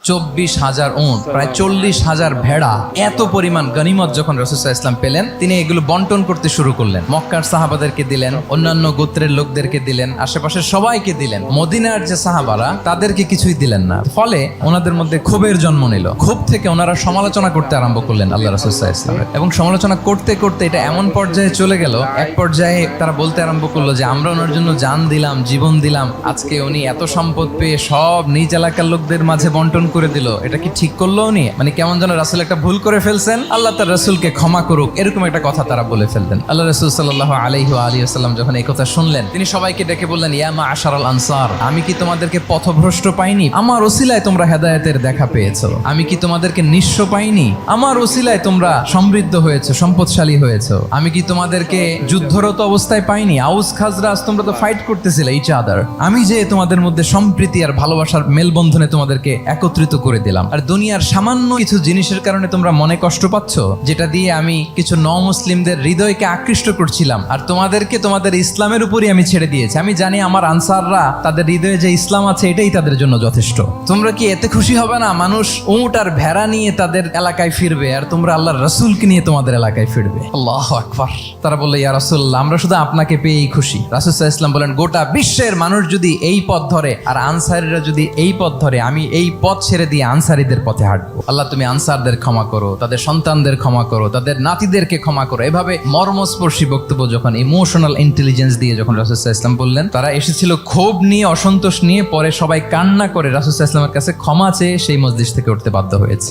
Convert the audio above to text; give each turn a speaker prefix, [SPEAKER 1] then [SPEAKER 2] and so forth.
[SPEAKER 1] 24,000 উট, প্রায় 40,000 ভেড়া, এত পরিমাণ গনিমত যখন রাসূল সাল্লাল্লাহু আলাইহি ওয়াসাল্লাম পেলেন, তিনি এগুলো বন্টন করতে শুরু করলেন। মক্কার সাহাবাদেরকে দিলেন, অন্যান্য গোত্রের লোকদেরকে দিলেন, আশেপাশের সবাইকে দিলেন। মদিনার যে সাহাবারা তাদেরকে কিছুই দিলেন না। ফলে ওনাদের মধ্যে ক্ষোভের জন্ম নিল। ক্ষোভ থেকে ওনারা সমালোচনা করতে আরম্ভ করলেন আল্লাহ রাসূল সাল্লাল্লাহু আলাইহি ওয়াসাল্লামের। এবং সমালোচনা করতে করতে এটা এমন পর্যায়ে চলে গেল, এক পর্যায়ে তারা বলতে আরম্ভ করলো যে আমরা ওনার জন্য জান দিলাম, জীবন দিলাম, আজকে উনি এত সম্পদ পেয়ে সব নিজ এলাকার লোকদের মাঝে বন্টন করে দিল, এটা কি ঠিক করলো উনি? মানে কেমন যেন রাসূল একটা ভুল করে ফেলছেন, আল্লাহ তার রাসূলকে ক্ষমা করুক, এরকম একটা কথা তারা বলে ফেলতেন। আল্লাহ রাসূল সাল্লাল্লাহু আলাইহি ওয়া আলিহি ওয়াসাল্লাম যখন এই কথা শুনলেন, তিনি সবাইকে ডেকে বললেন, ইয়া মাআশারাল আনসার, আমি কি তোমাদেরকে পথভ্রষ্ট পাইনি? আমার ওসিলায় তোমরা হেদায়েতের দেখা পেয়েছো। আমি কি তোমাদেরকে নিঃস্ব পাইনি? আমার ওসিলায় তোমরা সমৃদ্ধ হয়েছো, সম্পদশালী হয়েছো। আমি কি তোমাদেরকে যুদ্ধরত অবস্থায় পাইনি? আউস খাজরাজ তোমরা তো ফাইট করতেছিলে ইচ আদার। আমি যে তোমাদের মধ্যে সম্প্রীতি আর ভালোবাসার মেলবন্ধনে তোমাদেরকে একত্রিত করে দিলাম। আর দুনিয়ার সামান্য কিছু জিনিসের কারণে তোমরা মনে কষ্ট পাচ্ছ, যেটা দিয়ে আমি কিছু মুসলিমদের হৃদয়কে আকৃষ্ট করছিলাম, আর তোমাদেরকে তোমাদের ইসলামের উপরই আমি ছেড়ে দিয়েছি। আমি জানি আমার আনসাররা তাদের হৃদয়ে যে ইসলাম আছে এটাই তাদের জন্য যথেষ্ট। তোমরা কি এতে খুশি হবে না? মানুষ উট আর ভেড়া নিয়ে তাদের এলাকায় ফিরবে, আর তোমরা আল্লাহর রাসূলকে নিয়ে তোমাদের এলাকায় ফিরবে। আল্লাহু আকবার। তারা বলল, ইয়া রাসূলুল্লাহ, আমরা শুধু আপনাকে পেয়েই খুশি। রাসূল সাল্লাল্লাহু আলাইহি ওয়াসাল্লাম বলেন, গোটা বিশ্বের মানুষ যদি এই পথ ধরে আর আনসারীরা যদি এই পথ ধরে, আমি এই পথ ছেড়ে দিয়ে আনসারীদের পথে হাঁটবো। আল্লাহ তুমি আনসারদের ক্ষমা করো, তাদের সন্তানদের ক্ষমা করো, তাদের নাতিদেরকে ক্ষমা করো। এভাবে মর্মস্পর্শী বক্তব্য যখন ইমোশনাল ইন্টেলিজেন্স দিয়ে যখন রাসূল সাল্লাল্লাহু আলাইহি ওয়াসাল্লাম বললেন, তারা এসেছিল ক্ষোভ নিয়ে, অসন্তোষ নিয়ে, পরে সবাই কান্না করে রাসূল সাল্লাল্লাহু আলাইহি ওয়াসাল্লামের কাছে ক্ষমা চেয়ে সেই মজলিস থেকে উঠতে বাধ্য হয়েছে।